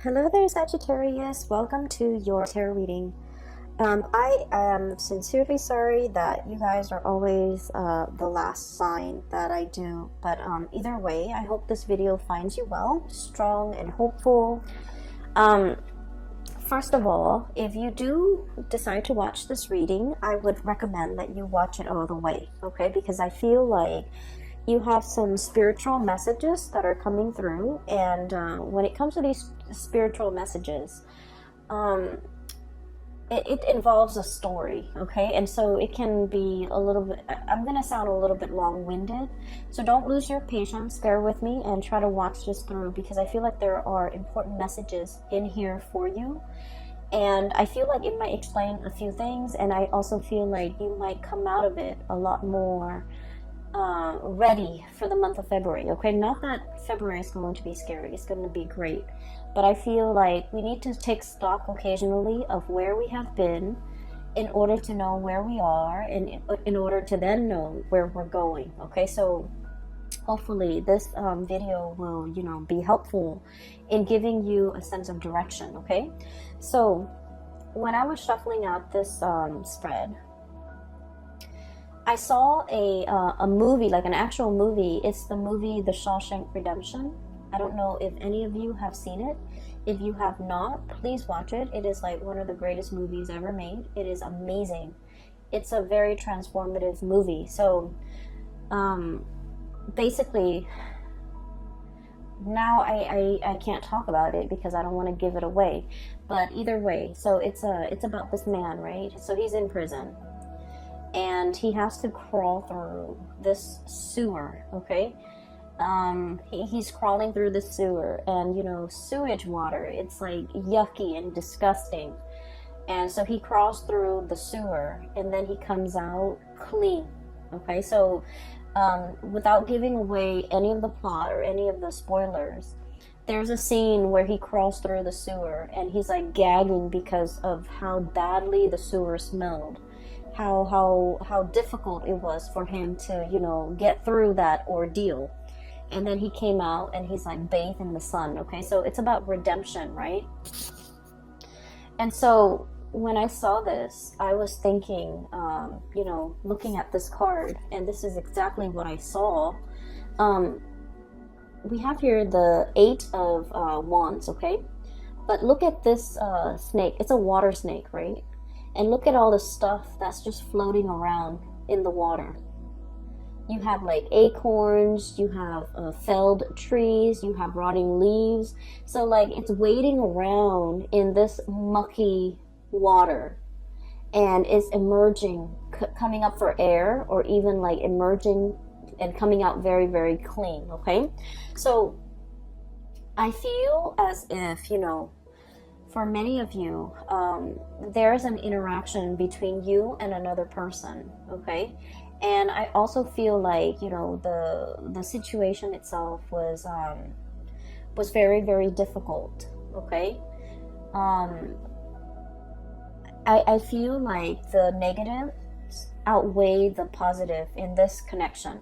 Hello there, Sagittarius. Welcome to your tarot reading. I am sincerely sorry that you guys are always the last sign that I do. But either way, I hope this video finds you well, strong, and hopeful. First of all, if you do decide to watch this reading, I would recommend that you watch it all the way, okay? Because I feel like you have some spiritual messages that are coming through, and when it comes to these spiritual messages, it involves a story, okay? And so it can be a little bit, I'm gonna sound a little bit long-winded, so don't lose your patience, bear with me and try to watch this through, because I feel like there are important messages in here for you, and I feel like it might explain a few things, and I also feel like you might come out of it a lot more ready for the month of February, okay? Not that February is going to be scary, it's going to be great, but I feel like we need to take stock occasionally of where we have been in order to know where we are, and in order to then know where we're going, okay? So hopefully this video will, be helpful in giving you a sense of direction, okay? So when I was shuffling out this spread, I saw a movie, like an actual movie. It's the movie The Shawshank Redemption. I don't know if any of you have seen it. If you have not, please watch it. It is like one of the greatest movies ever made. It is amazing. It's a very transformative movie. So basically, now I can't talk about it because I don't want to give it away. But either way, so it's about this man, right? So he's in prison, and he has to crawl through this sewer, okay? He's crawling through the sewer, and sewage water, it's like yucky and disgusting. And so he crawls through the sewer, and then he comes out clean, okay? So without giving away any of the plot or any of the spoilers, there's a scene where he crawls through the sewer, and he's like gagging because of how badly the sewer smelled. How difficult it was for him to, get through that ordeal. And then he came out and he's like bathed in the sun, okay? So it's about redemption, right? And so when I saw this, I was thinking, looking at this card, and this is exactly what I saw. We have here the 8 of Wands, okay? But look at this snake. It's a water snake, right? And look at all the stuff that's just floating around in the water. You have like acorns, you have felled trees, you have rotting leaves. So like it's wading around in this mucky water, and it's emerging, coming up for air, or even like emerging and coming out very, very clean, okay? So I feel as if, for many of you, there's an interaction between you and another person, okay? And I also feel like, the situation itself was very, very difficult, okay? I feel like the negative outweigh the positive in this connection.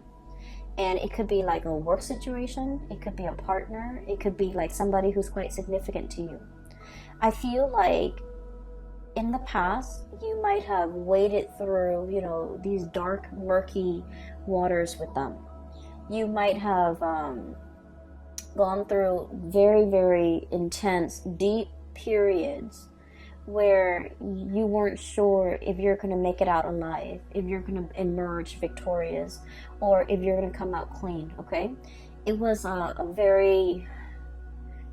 And it could be like a work situation, it could be a partner, it could be like somebody who's quite significant to you. I feel like in the past, you might have waded through, these dark, murky waters with them. You might have gone through very, very intense, deep periods where you weren't sure if you're going to make it out alive, if you're going to emerge victorious, or if you're going to come out clean, okay? It was a very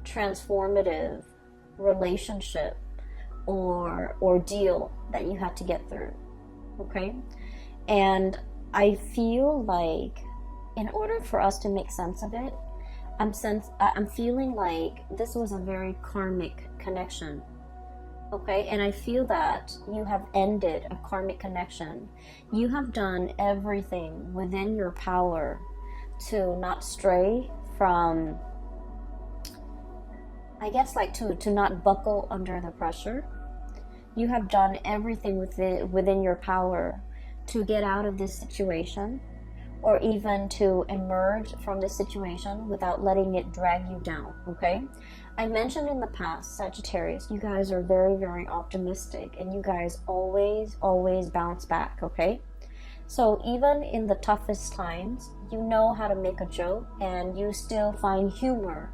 transformative relationship or ordeal that you had to get through, okay? And I feel like in order for us to make sense of it, I'm feeling like this was a very karmic connection, okay? And I feel that you have ended a karmic connection. You have done everything within your power to not stray from, I guess, like to not buckle under the pressure. You have done everything within your power to get out of this situation, or even to emerge from this situation without letting it drag you down, okay? I mentioned in the past, Sagittarius, you guys are very, very optimistic, and you guys always, always bounce back, okay? So even in the toughest times, you know how to make a joke, and you still find humor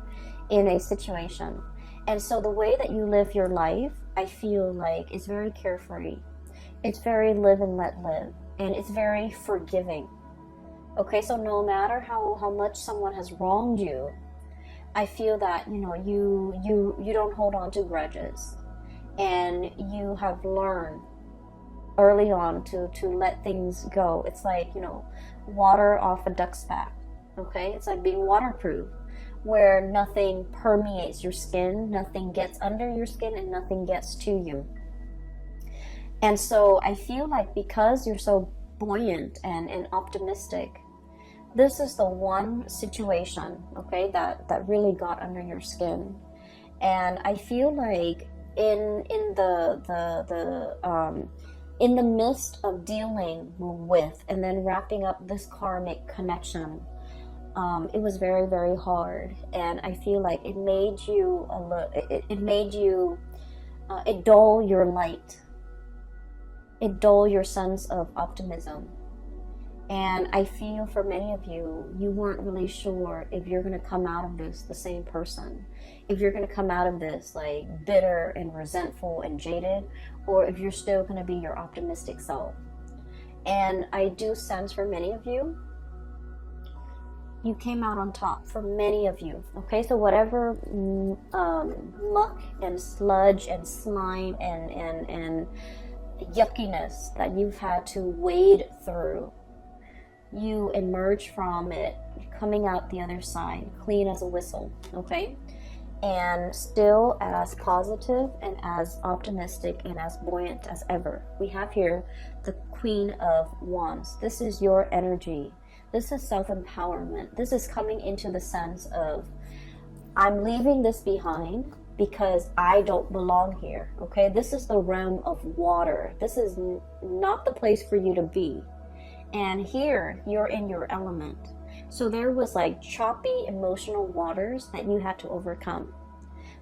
in a situation. And so the way that you live your life, I feel like, is very carefree. It's very live and let live, and it's very forgiving. Okay, so no matter how much someone has wronged you, I feel that, you know, you don't hold on to grudges, and you have learned early on to let things go. It's like, you know, water off a duck's back. Okay, it's like being waterproof, where nothing permeates your skin, nothing gets under your skin, and nothing gets to you. And so I feel like because you're so buoyant and optimistic, this is the one situation, okay, that really got under your skin. And I feel like in the midst of dealing with and then wrapping up this karmic connection, it was very, very hard. And I feel like it made you it dull your light. It dull your sense of optimism. And I feel for many of you, you weren't really sure if you're going to come out of this the same person. If you're going to come out of this like bitter and resentful and jaded, or if you're still going to be your optimistic self. And I do sense for many of you, you came out on top for many of you. Okay, so whatever muck and sludge and slime and yuckiness that you've had to wade through, you emerge from it coming out the other side clean as a whistle, okay? And still as positive and as optimistic and as buoyant as ever. We have here the Queen of Wands. This is your energy. This is self-empowerment. This is coming into the sense of, I'm leaving this behind because I don't belong here, okay? This is the realm of water. This is not the place for you to be. And here, you're in your element. So there was like choppy emotional waters that you had to overcome.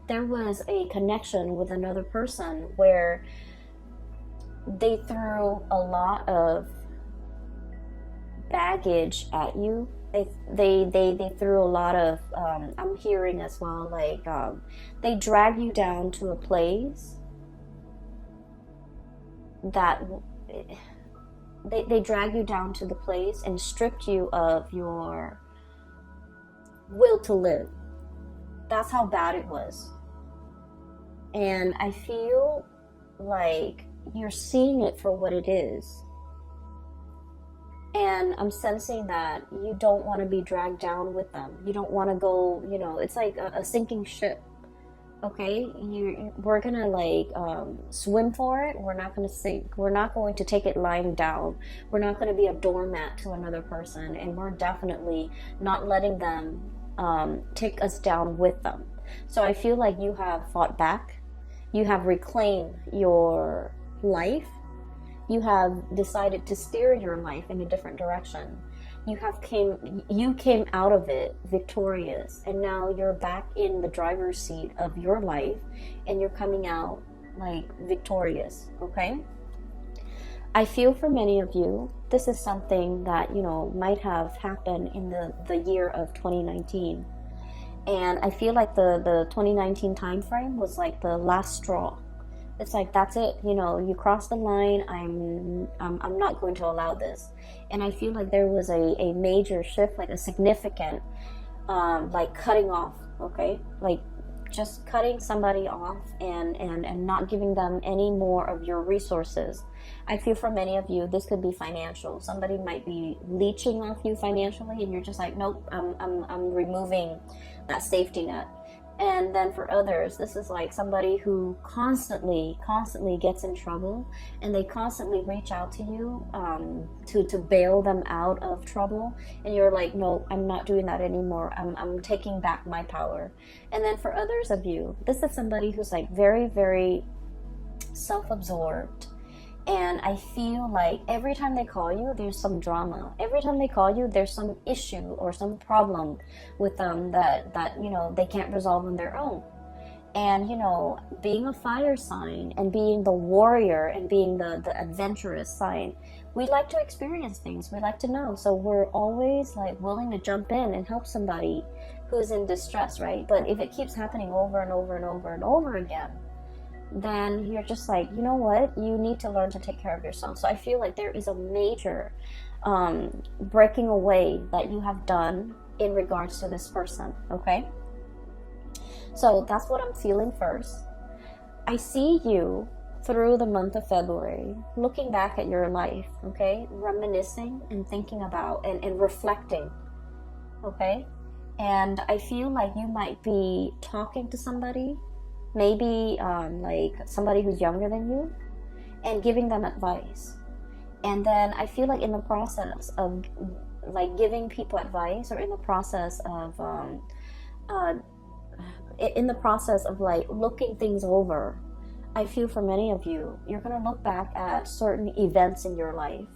There was a connection with another person where they threw a lot of baggage at you. They threw a lot of, I'm hearing as well, like, they drag you down to a place that, they drag you down to the place and stripped you of your will to live. That's how bad it was. And I feel like you're seeing it for what it is. And I'm sensing that you don't want to be dragged down with them. You don't want to go, you know, it's like a sinking ship. Okay, we're gonna like swim for it. We're not gonna sink. We're not going to take it lying down. We're not going to be a doormat to another person, and we're definitely not letting them take us down with them. So I feel like you have fought back. You have reclaimed your life. You have decided to steer your life in a different direction. You came out of it victorious, and now you're back in the driver's seat of your life, and you're coming out like victorious, okay? I feel for many of you, this is something that, you know, might have happened in the year of 2019. And I feel like the 2019 time frame was like the last straw. It's like, that's it, you know, you crossed the line, I'm not going to allow this. And I feel like there was a major shift, like a significant, like cutting off, okay? Like just cutting somebody off and not giving them any more of your resources. I feel for many of you, this could be financial. Somebody might be leeching off you financially, and you're just like, nope, I'm removing that safety net. And then for others, this is like somebody who constantly gets in trouble, and they constantly reach out to you to bail them out of trouble. And you're like, no, I'm not doing that anymore. I'm taking back my power. And then for others of you, this is somebody who's like very, very self-absorbed And I feel like every time they call you, there's some drama. Every time they call you, there's some issue or some problem with them that you know, they can't resolve on their own. And, you know, being a fire sign and being the warrior and being the adventurous sign, we like to experience things. We like to know. So we're always like willing to jump in and help somebody who's in distress, right? But if it keeps happening over and over and over and over again, then you're just like, you know what? You need to learn to take care of yourself. So I feel like there is a major breaking away that you have done in regards to this person, okay? So that's what I'm feeling first. I see you through the month of February, looking back at your life, okay? Reminiscing and thinking about and reflecting, okay? And I feel like you might be talking to somebody, maybe like somebody who's younger than you, and giving them advice. And then I feel like in the process of like giving people advice, or in the process of like looking things over, I feel for many of you, you're going to look back at certain events in your life.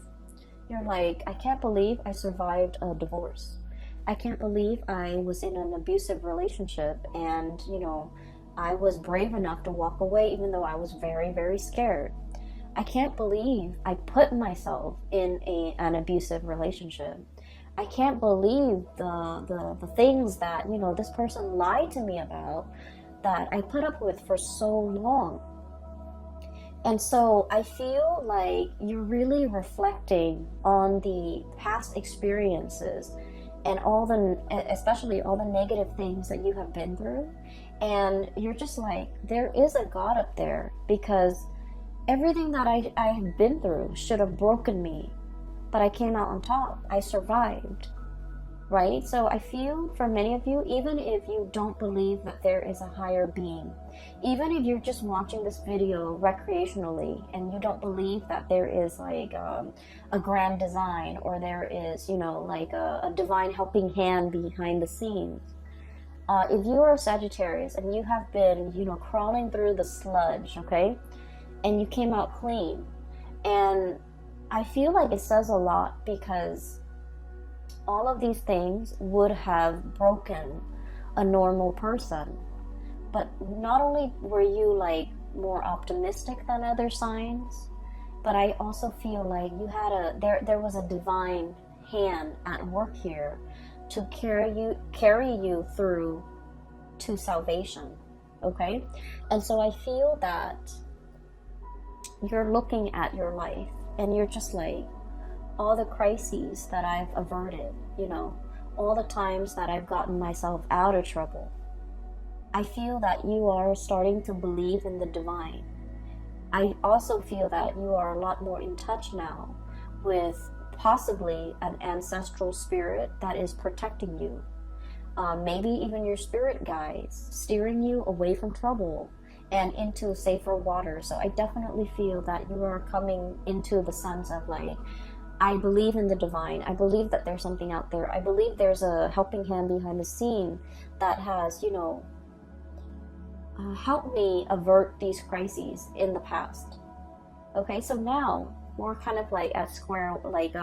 You're like, I can't believe I survived a divorce. I can't believe I was in an abusive relationship, and, you know, I was brave enough to walk away even though I was very, very scared. I can't believe I put myself in an abusive relationship. I can't believe the things that, you know, this person lied to me about, that I put up with for so long. And so I feel like you're really reflecting on the past experiences and especially all the negative things that you have been through. And you're just like, there is a God up there, because everything that I have been through should have broken me, but I came out on top. I survived, right? So I feel for many of you, even if you don't believe that there is a higher being, even if you're just watching this video recreationally and you don't believe that there is like a grand design, or there is, you know, like a divine helping hand behind the scenes, if you are a Sagittarius and you have been, you know, crawling through the sludge, okay, and you came out clean, and I feel like it says a lot, because all of these things would have broken a normal person. But not only were you like more optimistic than other signs, but I also feel like you had there was a divine hand at work here to carry you through to salvation, okay? And so I feel that you're looking at your life and you're just like, all the crises that I've averted, you know, all the times that I've gotten myself out of trouble, I feel that you are starting to believe in the divine. I also feel that you are a lot more in touch now with possibly an ancestral spirit that is protecting you. Maybe even your spirit guides steering you away from trouble and into safer water. So I definitely feel that you are coming into the sense of like, I believe in the divine. I believe that there's something out there. I believe there's a helping hand behind the scene that has, you know, helped me avert these crises in the past. Okay, so now we're kind of like at square, like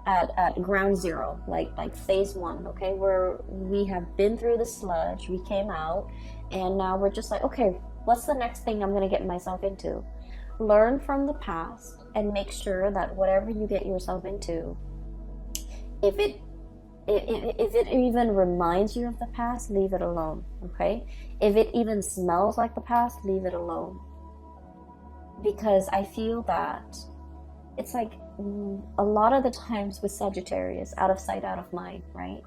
at ground zero, like phase one. Okay, where we have been through the sludge, we came out, and now we're just like, okay, what's the next thing I'm gonna get myself into? Learn from the past and make sure that whatever you get yourself into, if it even reminds you of the past, leave it alone, okay? If it even smells like the past, leave it alone. Because I feel that it's like a lot of the times with Sagittarius, out of sight, out of mind, right?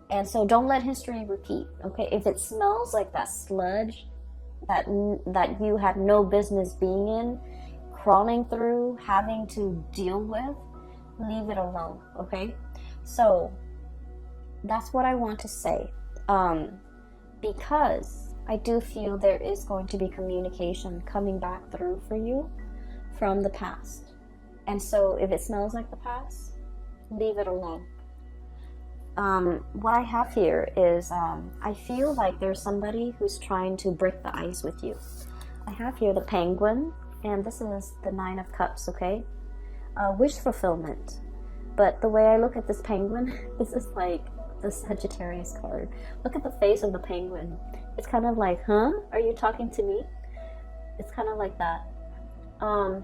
And so don't let history repeat, okay? If it smells like that sludge that you had no business being in, crawling through, having to deal with, leave it alone, okay? So that's what I want to say, because I do feel there is going to be communication coming back through for you from the past. And so if it smells like the past, leave it alone. What I have here is I feel like there's somebody who's trying to break the ice with you. I have here the Penguin, And this is the Nine of Cups, okay? Wish fulfillment. But the way I look at this penguin, this is like the Sagittarius card. Look at the face of the penguin. It's kind of like, huh? Are you talking to me? It's kind of like that.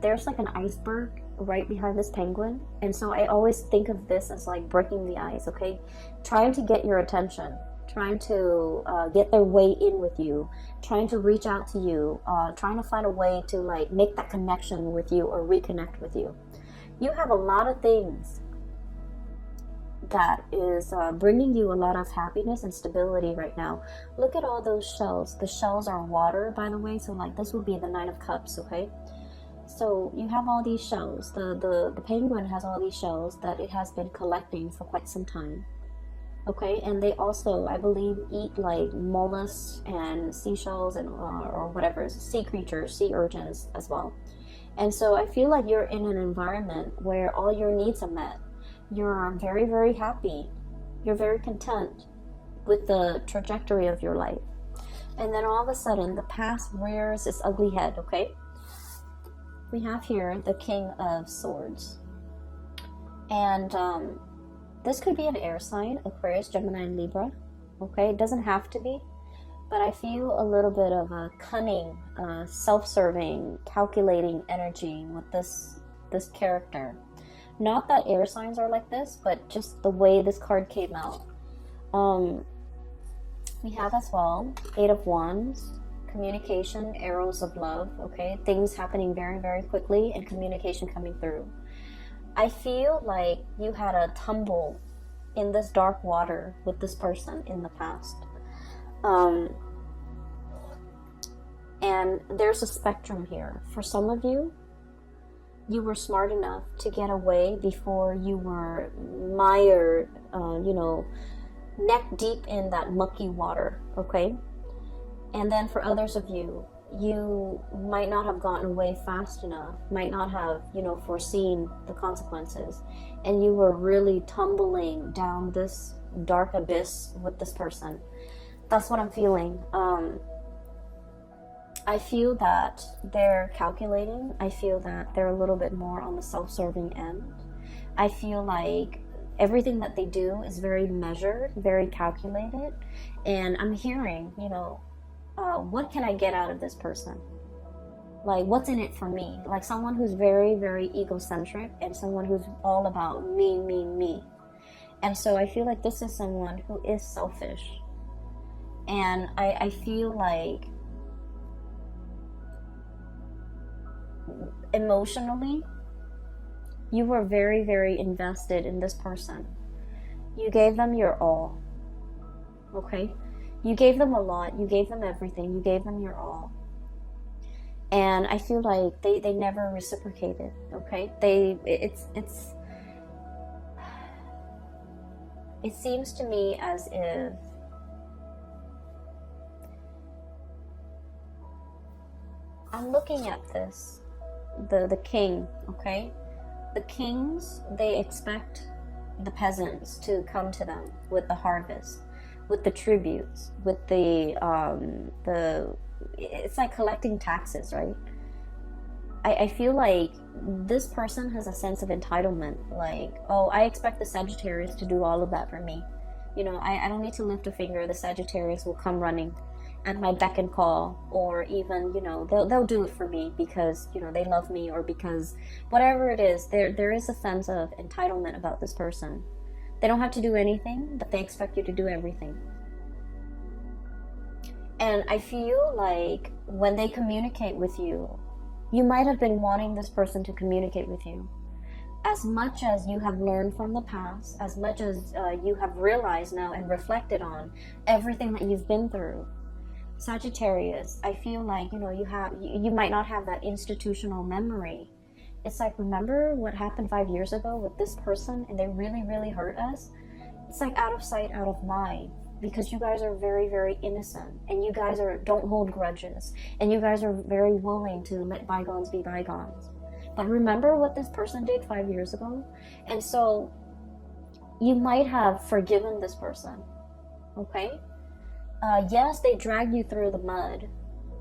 There's like an iceberg right behind this penguin. And so I always think of this as like breaking the ice, okay? Trying to get your attention. Trying to get their way in with you, trying to reach out to you, trying to find a way to like make that connection with you or reconnect with you. You have a lot of things that is bringing you a lot of happiness and stability right now. Look at all those shells. The shells are water, by the way, so like this would be the Nine of Cups, okay? So you have all these shells. The penguin has all these shells that it has been collecting for quite some time. Okay, and they also, I believe, eat like mollusks and seashells and or whatever, sea creatures, sea urchins as well. And so I feel like you're in an environment where all your needs are met. You're very, very happy. You're very content with the trajectory of your life. And then all of a sudden, the past rears its ugly head, okay? We have here the King of Swords. And this could be an air sign, Aquarius, Gemini, and Libra. Okay, it doesn't have to be, but I feel a little bit of a cunning, self-serving, calculating energy with this character. Not that air signs are like this, but just the way this card came out. We have as well Eight of Wands, communication, arrows of love. Okay, things happening very, very quickly and communication coming through. I feel like you had a tumble in this dark water with this person in the past. And there's a spectrum here. For some of you, you were smart enough to get away before you were mired, neck deep in that mucky water, okay? And then for others of you, you might not have gotten away fast enough, might not have, foreseen the consequences, and you were really tumbling down this dark abyss with this person. That's what I'm feeling. I feel that they're calculating. I feel that they're a little bit more on the self-serving end. I feel like everything that they do is very measured, very calculated, and I'm hearing, what can I get out of this person? Like, what's in it for me? Like someone who's very, very egocentric and someone who's all about me, me, me. And so I feel like this is someone who is selfish. And I feel like emotionally, you were very, very invested in this person. You gave them your all. Okay? You gave them a lot. You gave them everything. You gave them your all. And I feel like they never reciprocated. Okay? It seems to me as if I'm looking at this, the king, okay? The kings, they expect the peasants to come to them with the harvest, with the tributes, with it's like collecting taxes, right? I feel like this person has a sense of entitlement, like, oh, I expect the Sagittarius to do all of that for me. I don't need to lift a finger. The Sagittarius will come running at my beck and call, or even, they'll do it for me because, they love me, or because whatever it is, there is a sense of entitlement about this person. They don't have to do anything, but they expect you to do everything. And I feel like when they communicate with you, you might have been wanting this person to communicate with you. As much as you have learned from the past, as much as you have realized now and reflected on everything that you've been through, Sagittarius, I feel like, you might not have that institutional memory. It's like, remember what happened 5 years ago with this person and they really, really hurt us? It's like out of sight, out of mind. Because you guys are very, very innocent, and you guys don't hold grudges, and you guys are very willing to let bygones be bygones. But remember what this person did 5 years ago? And so you might have forgiven this person, okay? Yes, they dragged you through the mud,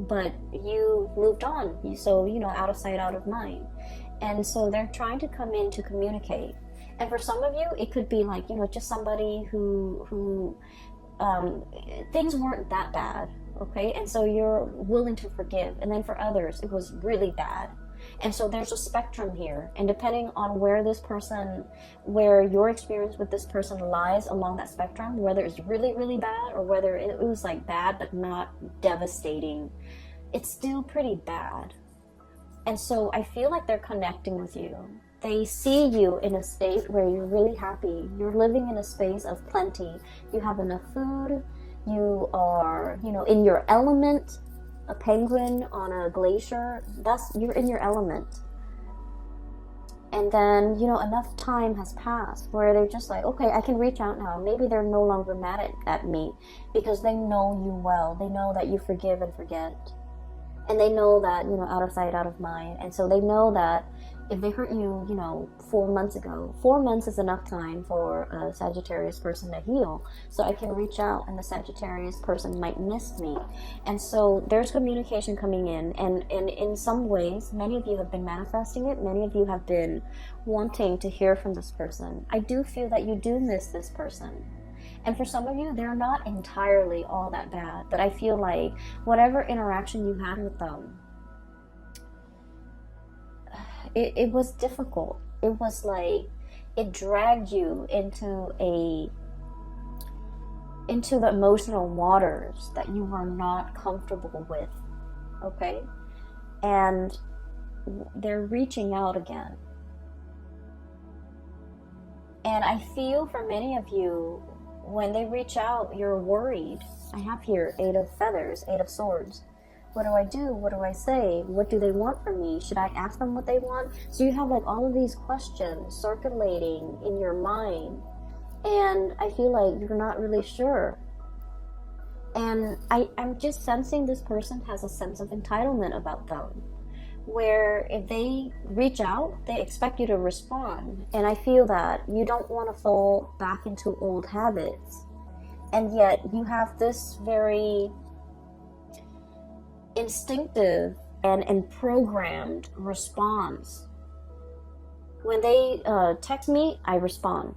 but you moved on. So, out of sight, out of mind. And so they're trying to come in to communicate. And for some of you, it could be like, just somebody who things weren't that bad, okay? And so you're willing to forgive. And then for others, it was really bad. And so there's a spectrum here. And depending on where your experience with this person lies along that spectrum, whether it's really, really bad or whether it was like bad but not devastating, it's still pretty bad. And so I feel like they're connecting with you. They see you in a state where you're really happy. You're living in a space of plenty. You have enough food. You are, in your element. A penguin on a glacier, you're in your element. And then, enough time has passed where they're just like, okay, I can reach out now. Maybe they're no longer mad at me because they know you well. They know that you forgive and forget. And they know that, out of sight, out of mind. And so they know that if they hurt you, 4 months ago, 4 months is enough time for a Sagittarius person to heal. So I can reach out and the Sagittarius person might miss me. And so there's communication coming in. And in some ways, many of you have been manifesting it. Many of you have been wanting to hear from this person. I do feel that you do miss this person. And for some of you, they're not entirely all that bad. But I feel like whatever interaction you had with them, it was difficult. It was like it dragged you into the emotional waters that you were not comfortable with. Okay? And they're reaching out again. And I feel for many of you, when they reach out, you're worried. I have here 8 of feathers, 8 of swords. What do I do? What do I say? What do they want from me? Should I ask them what they want? So you have like all of these questions circulating in your mind. And I feel like you're not really sure. And I'm just sensing this person has a sense of entitlement about them. Where if they reach out, they expect you to respond. And I feel that you don't want to fall back into old habits. And yet you have this very instinctive and programmed response. When they text me, I respond.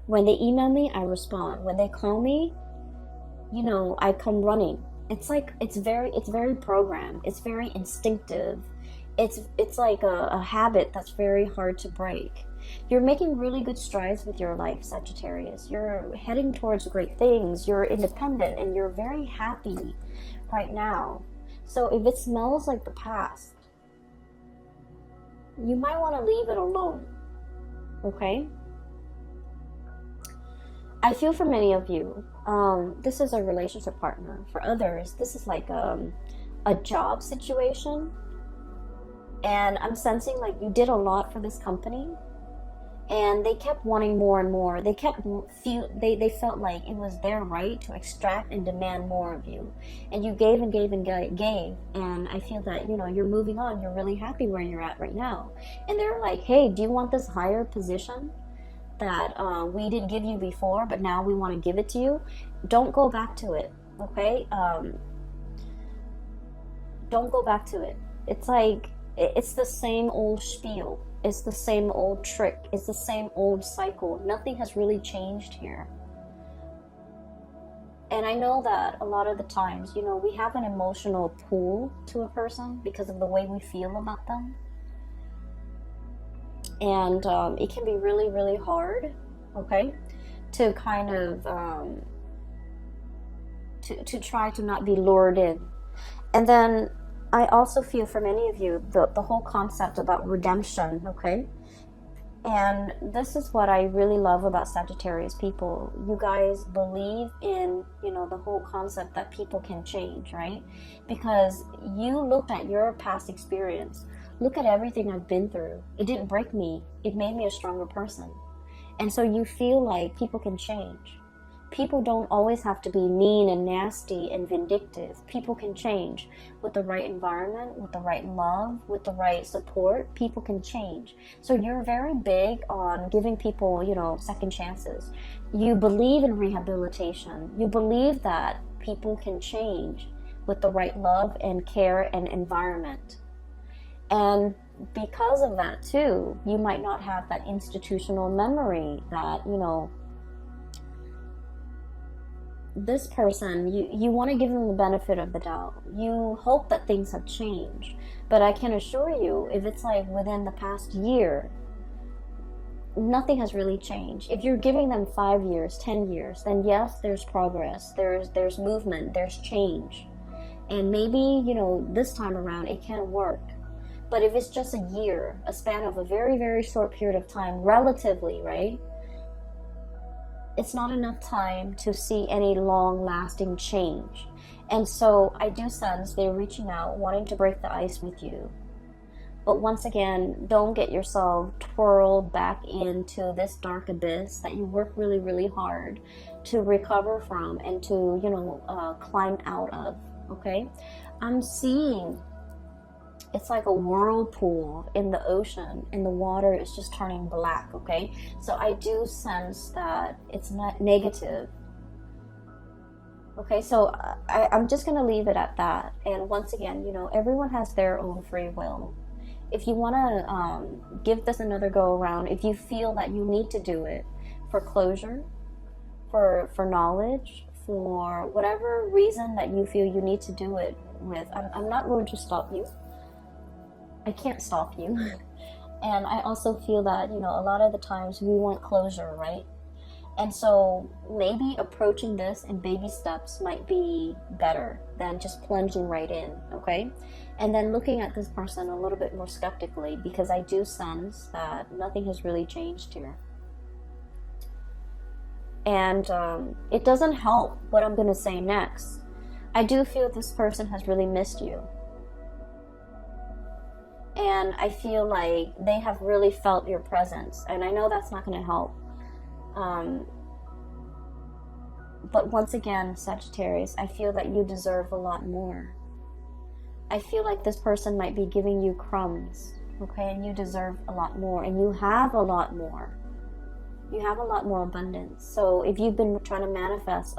When they email me, I respond. When they call me, I come running. It's like it's very programmed. It's very instinctive. It's like a habit that's very hard to break. You're making really good strides with your life, Sagittarius. You're heading towards great things. You're independent and you're very happy right now. So if it smells like the past, you might want to leave it alone. Okay? I feel for many of you, this is a relationship partner. For others, this is like a job situation. And I'm sensing like you did a lot for this company. And they kept wanting more and more. They felt like it was their right to extract and demand more of you. And you gave and gave and gave. And I feel that, you're moving on. You're really happy where you're at right now. And they're like, hey, do you want this higher position that we didn't give you before, but now we want to give it to you? Don't go back to it, okay? Don't go back to it. It's like, it's the same old spiel. It's the same old trick. It's the same old cycle. Nothing has really changed here. And I know that a lot of the times, we have an emotional pull to a person because of the way we feel about them. And it can be really, really hard, okay, to kind of, to try to not be lured in. And then I also feel for many of you, the whole concept about redemption, okay? And this is what I really love about Sagittarius people. You guys believe in, the whole concept that people can change, right? Because you looked at your past experience. Look at everything I've been through. It didn't break me. It made me a stronger person. And so you feel like people can change. People don't always have to be mean and nasty and vindictive. People can change with the right environment, with the right love, with the right support. People can change. So you're very big on giving people, second chances. You believe in rehabilitation. You believe that people can change with the right love and care and environment. And because of that too, you might not have that institutional memory that, you know, this person, you want to give them the benefit of the doubt. You hope that things have changed. But I can assure you, if it's like within the past year, nothing has really changed. If you're giving them 5 years, 10 years, then yes, there's progress, there's movement, there's change. And maybe, you know, this time around it can work. But if it's just a year, a span of a very, very short period of time, relatively, right? It's not enough time to see any long-lasting change. And so I do sense they're reaching out, wanting to break the ice with you. But once again, don't get yourself twirled back into this dark abyss that you work really, really hard to recover from and to, you know, climb out of, okay? I'm seeing it's like a whirlpool in the ocean and the water is just turning black, okay? So I do sense that it's not negative. Okay, so I'm just going to leave it at that. And once again, you know, everyone has their own free will. If you want to give this another go around, if you feel that you need to do it for closure, for knowledge, for whatever reason that you feel you need to do it with, I'm not going to stop you. I can't stop you. And I also feel that, you know, a lot of the times we want closure, right? And so maybe approaching this in baby steps might be better than just plunging right in, okay? And then looking at this person a little bit more skeptically, because I do sense that nothing has really changed here. And it doesn't help what I'm going to say next. I do feel this person has really missed you. And I feel like they have really felt your presence. And I know that's not going to help. But once again, Sagittarius, I feel that you deserve a lot more. I feel like this person might be giving you crumbs, okay? And you deserve a lot more. And you have a lot more. You have a lot more abundance. So if you've been trying to manifest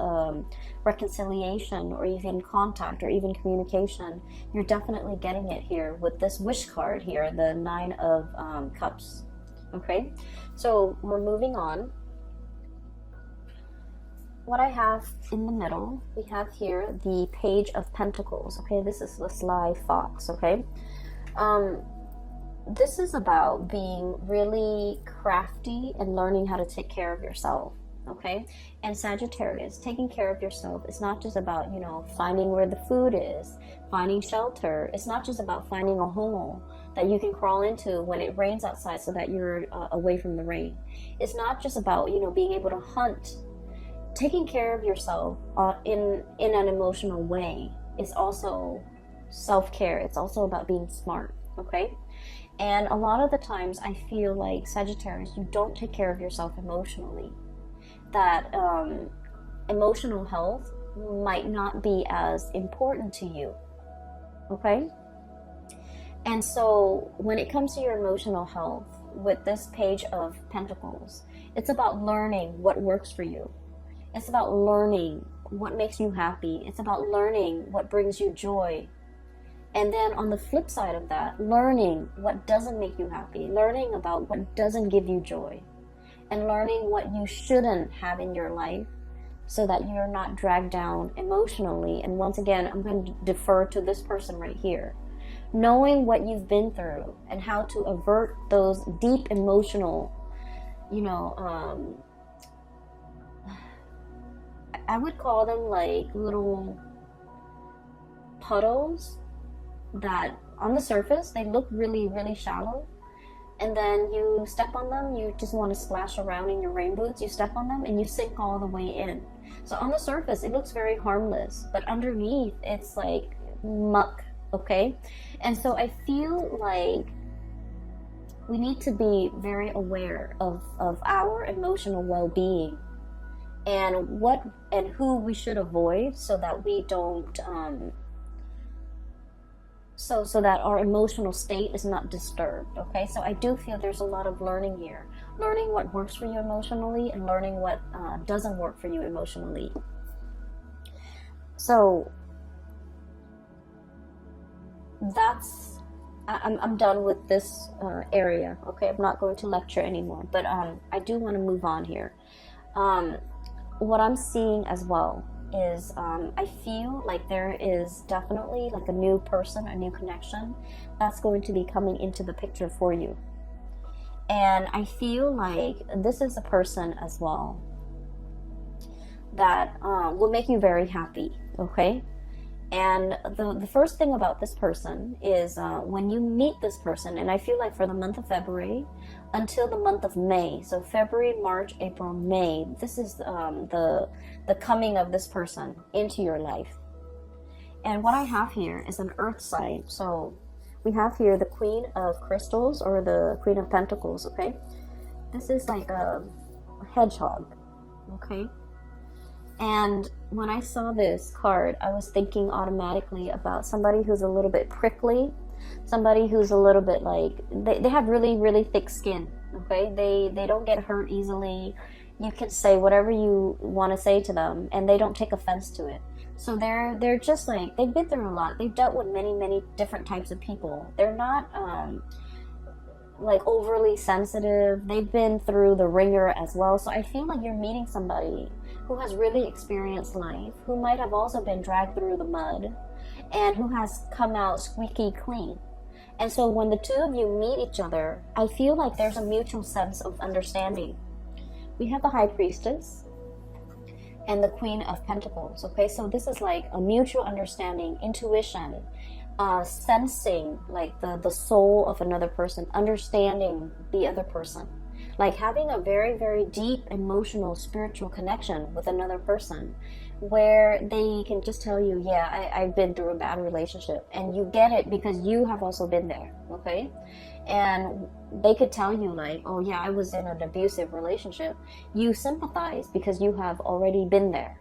reconciliation or even contact or even communication, you're definitely getting it here with this wish card here, the 9 of Cups. Okay, so we're moving on. What I have in the middle, we have here the Page of Pentacles. Okay, this is the sly fox. Okay, this is about being really crafty and learning how to take care of yourself, okay? And Sagittarius, taking care of yourself is not just about, you know, finding where the food is, finding shelter. It's not just about finding a hole that you can crawl into when it rains outside so that you're away from the rain. It's not just about, you know, being able to hunt. Taking care of yourself in an emotional way is also self-care. It's also about being smart, okay? And a lot of the times I feel like, Sagittarius, you don't take care of yourself emotionally. That emotional health might not be as important to you, okay? And so when it comes to your emotional health, with this Page of Pentacles, it's about learning what works for you. It's about learning what makes you happy. It's about learning what brings you joy. And then on the flip side of that, learning what doesn't make you happy, learning about what doesn't give you joy, and learning what you shouldn't have in your life so that you're not dragged down emotionally. And once again, I'm going to defer to this person right here. Knowing what you've been through and how to avert those deep emotional, you know, I would call them like little puddles that on the surface they look really, really shallow, and then you step on them, you just want to splash around in your rain boots, you step on them and you sink all the way in. So on the surface it looks very harmless, but underneath it's like muck, okay? And so I feel like we need to be very aware of our emotional well-being and what and who we should avoid so that we don't so that our emotional state is not disturbed, okay? So I do feel there's a lot of learning here. Learning what works for you emotionally and learning what doesn't work for you emotionally. So I'm done with this area. Okay, I'm not going to lecture anymore, but I do want to move on here. What I'm seeing as well is I feel like there is definitely like a new person, a new connection that's going to be coming into the picture for you. And I feel like this is a person as well that will make you very happy, okay? And the first thing about this person is when you meet this person, and I feel like for the month of February until the month of May, so February, March, April, May, this is the coming of this person into your life. And what I have here is an earth sign. So we have here the Queen of Crystals or the Queen of Pentacles, okay? This is like a hedgehog, okay? And when I saw this card, I was thinking automatically about somebody who's a little bit prickly, somebody who's a little bit like, they have really, really thick skin, okay? They don't get hurt easily. You can say whatever you want to say to them, and they don't take offense to it. So they're just like, they've been through a lot. They've dealt with many, many different types of people. They're not like overly sensitive. They've been through the ringer as well. So I feel like you're meeting somebody who has really experienced life, who might have also been dragged through the mud, and who has come out squeaky clean. And so when the two of you meet each other, I feel like there's a mutual sense of understanding. We have the High Priestess and the Queen of Pentacles, okay? So this is like a mutual understanding, intuition, sensing like the soul of another person, understanding the other person. Like having a very, very deep emotional, spiritual connection with another person where they can just tell you, yeah, I've been through a bad relationship. And you get it because you have also been there, okay? And they could tell you like, oh yeah, I was in an abusive relationship. You sympathize because you have already been there.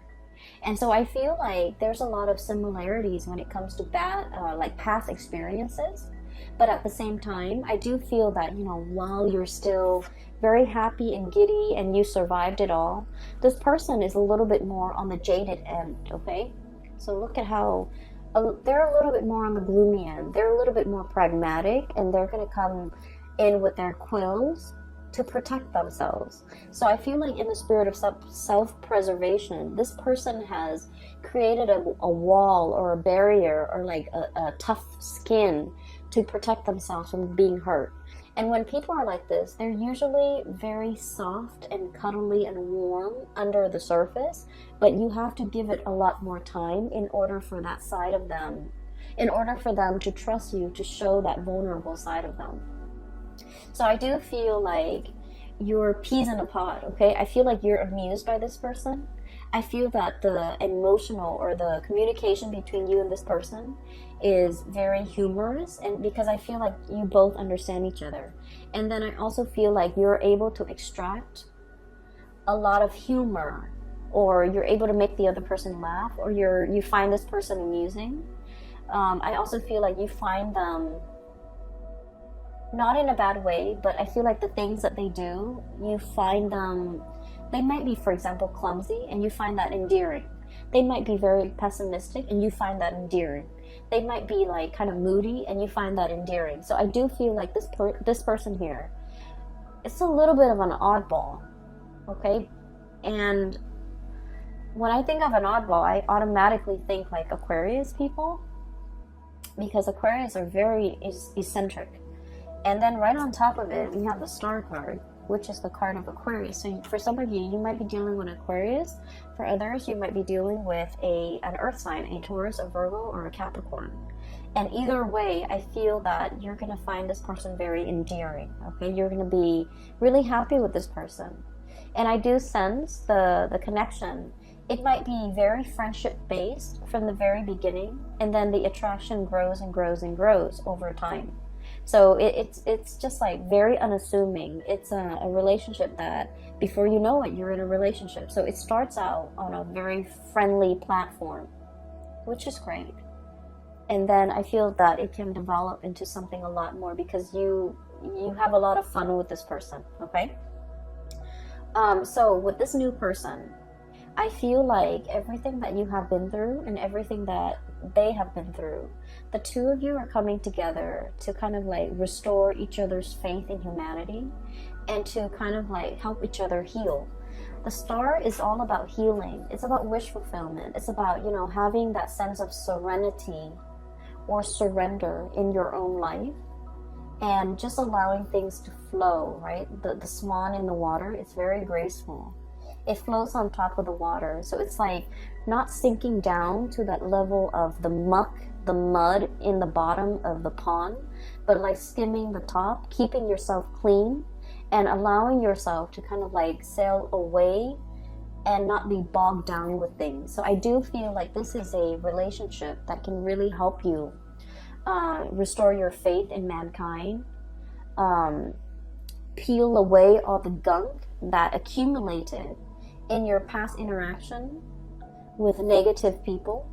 And so I feel like there's a lot of similarities when it comes to like past experiences. But at the same time, I do feel that, you know, while you're still very happy and giddy and you survived it all, this person is a little bit more on the jaded end, okay? So look at how they're a little bit more on the gloomy end. They're a little bit more pragmatic, and they're going to come in with their quills to protect themselves. So I feel like in the spirit of self-preservation, this person has created a wall or a barrier or like a tough skin to protect themselves from being hurt. And when people are like this, they're usually very soft and cuddly and warm under the surface, but you have to give it a lot more time in order for that side of them, in order for them to trust you, to show that vulnerable side of them. So I do feel like you're peas in a pod, okay? I feel like you're amused by this person. I feel that the emotional or the communication between you and this person is very humorous, and because I feel like you both understand each other. And then I also feel like you're able to extract a lot of humor, or you're able to make the other person laugh, or you find this person amusing. I also feel like you find them not in a bad way, but I feel like the things that they do, you find them, they might be, for example, clumsy, and you find that endearing. They might be very pessimistic, and you find that endearing. They might be like kind of moody, and you find that endearing. So I do feel like this person here, it's a little bit of an oddball, okay? And when I think of an oddball, I automatically think like Aquarius people, because Aquarius are very eccentric. And then right on top of it, we have the Star card, which is the card of Aquarius. So for some of you, you might be dealing with Aquarius. For others, you might be dealing with an earth sign, a Taurus, a Virgo, or a Capricorn. And either way, I feel that you're going to find this person very endearing, okay? You're going to be really happy with this person. And I do sense the connection. It might be very friendship-based from the very beginning, and then the attraction grows and grows and grows over time. So it's just like very unassuming. It's a relationship that before you know it, you're in a relationship. So it starts out on a very friendly platform, which is great. And then I feel that it can develop into something a lot more because you have a lot of fun with this person, okay? So with this new person, I feel like everything that you have been through and everything that they have been through, the two of you are coming together to kind of like restore each other's faith in humanity and to kind of like help each other heal. The star is all about healing. It's about wish fulfillment. It's about, you know, having that sense of serenity or surrender in your own life and just allowing things to flow, right? The swan in the water, it's very graceful. It floats on top of the water. So it's like not sinking down to that level of the muck, the mud in the bottom of the pond, but like skimming the top, keeping yourself clean and allowing yourself to kind of like sail away and not be bogged down with things. So I do feel like this is a relationship that can really help you restore your faith in mankind, peel away all the gunk that accumulated in your past interaction with negative people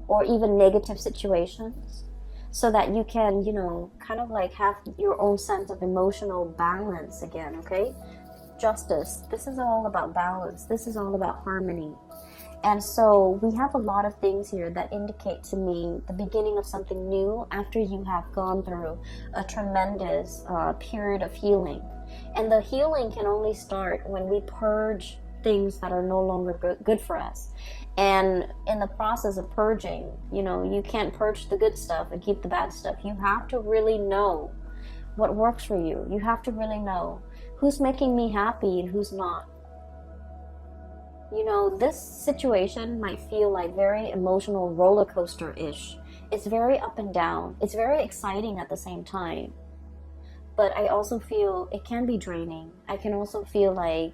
or even negative situations, so that you can, you know, kind of like have your own sense of emotional balance again, okay? Justice. This is all about balance. This is all about harmony. And so we have a lot of things here that indicate to me the beginning of something new after you have gone through a tremendous period of healing. And the healing can only start when we purge things that are no longer good for us. And in the process of purging, you know, you can't purge the good stuff and keep the bad stuff. You have to really know what works for you. You have to really know who's making me happy and who's not. You know, this situation might feel like very emotional roller coaster-ish. It's very up and down. It's very exciting at the same time. But I also feel it can be draining. I can also feel like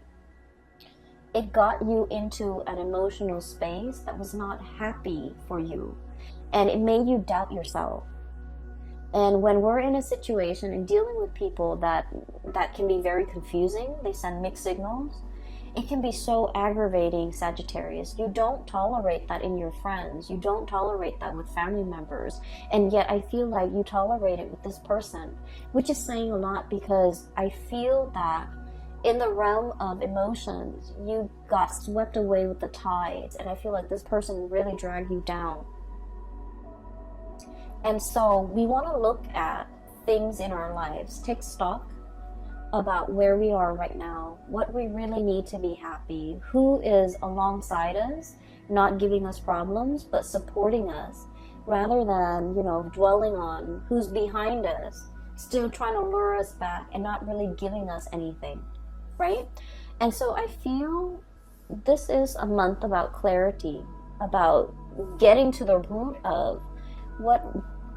it got you into an emotional space that was not happy for you. And it made you doubt yourself. And when we're in a situation and dealing with people that can be very confusing, they send mixed signals, it can be so aggravating, Sagittarius. You don't tolerate that in your friends. You don't tolerate that with family members. And yet I feel like you tolerate it with this person, which is saying a lot, because I feel that in the realm of emotions, you got swept away with the tides. And I feel like this person really dragged you down. And so we want to look at things in our lives, take stock about where we are right now, what we really need to be happy, who is alongside us, not giving us problems, but supporting us, rather than, you know, dwelling on who's behind us, still trying to lure us back and not really giving us anything, right? And so I feel this is a month about clarity, about getting to the root of what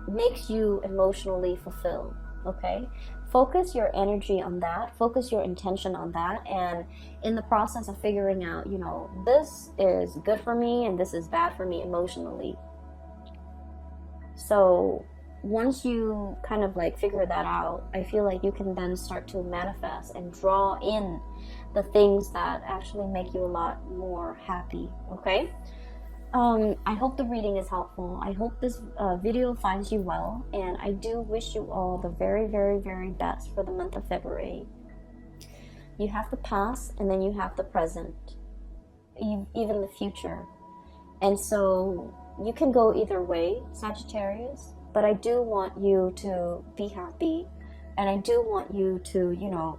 makes you emotionally fulfilled, okay? Focus your energy on that, focus your intention on that, and in the process of figuring out, you know, this is good for me and this is bad for me emotionally. So once you kind of like figure that out, I feel like you can then start to manifest and draw in the things that actually make you a lot more happy, okay? I hope the reading is helpful. I hope this video finds you well, and I do wish you all the very, very, very best for the month of February. You have the past, and then you have the present, even the future. And so you can go either way, Sagittarius, but I do want you to be happy, and I do want you to, you know,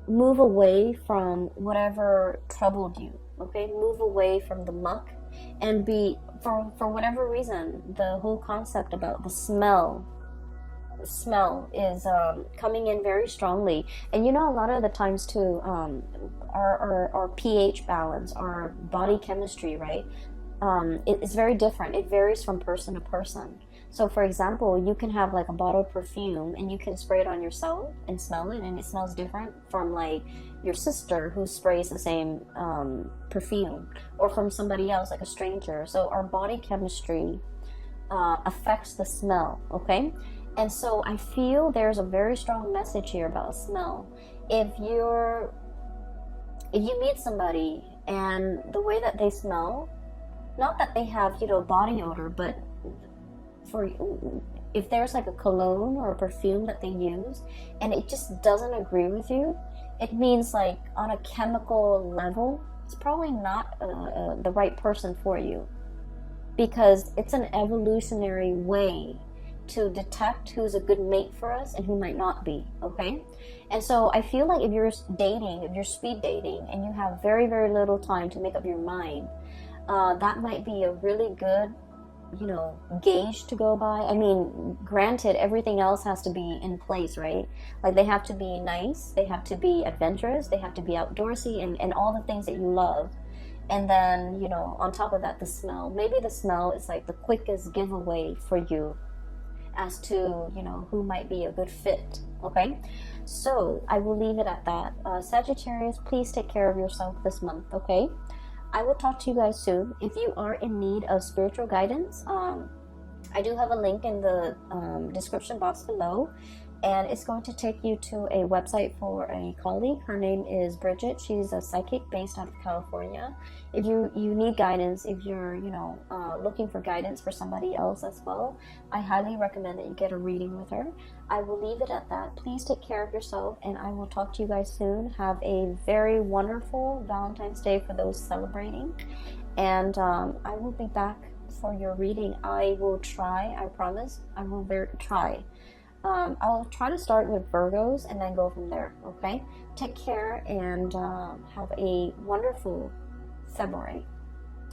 move away from whatever troubled you. Okay, move away from the muck and be, for whatever reason, the whole concept about the smell is coming in very strongly. And you know, a lot of the times too, our pH balance, our body chemistry, right? It's very different. It varies from person to person. So for example, you can have like a bottle of perfume and you can spray it on yourself and smell it, and it smells different from like your sister who sprays the same perfume, or from somebody else, like a stranger. So our body chemistry affects the smell, okay? And so I feel there's a very strong message here about smell. If you meet somebody and the way that they smell, not that they have, you know, body odor, but if there's like a cologne or a perfume that they use and it just doesn't agree with you, it means like on a chemical level, it's probably not the right person for you, because it's an evolutionary way to detect who's a good mate for us and who might not be, okay? And so I feel like if you're dating, if you're speed dating, and you have very, very little time to make up your mind, that might be a really good, you know, gauge to go by. I mean, granted, everything else has to be in place, right? Like, they have to be nice, they have to be adventurous, they have to be outdoorsy, and all the things that you love. And then, you know, on top of that, the smell. Maybe the smell is like the quickest giveaway for you as to, you know, who might be a good fit, okay? So I will leave it at that. Sagittarius, please take care of yourself this month, okay? I will talk to you guys soon. If you are in need of spiritual guidance, I do have a link in the description box below, and it's going to take you to a website for a colleague. Her name is Bridget. She's a psychic based out of California. If you need guidance, if you're, you know, looking for guidance for somebody else as well, I highly recommend that you get a reading with her. I will leave it at that. Please take care of yourself, and I will talk to you guys soon. Have a very wonderful Valentine's Day for those celebrating, and I will be back for your reading. I will try, I promise, I will try. I'll try to start with Virgos and then go from there, okay? Take care, and have a wonderful February.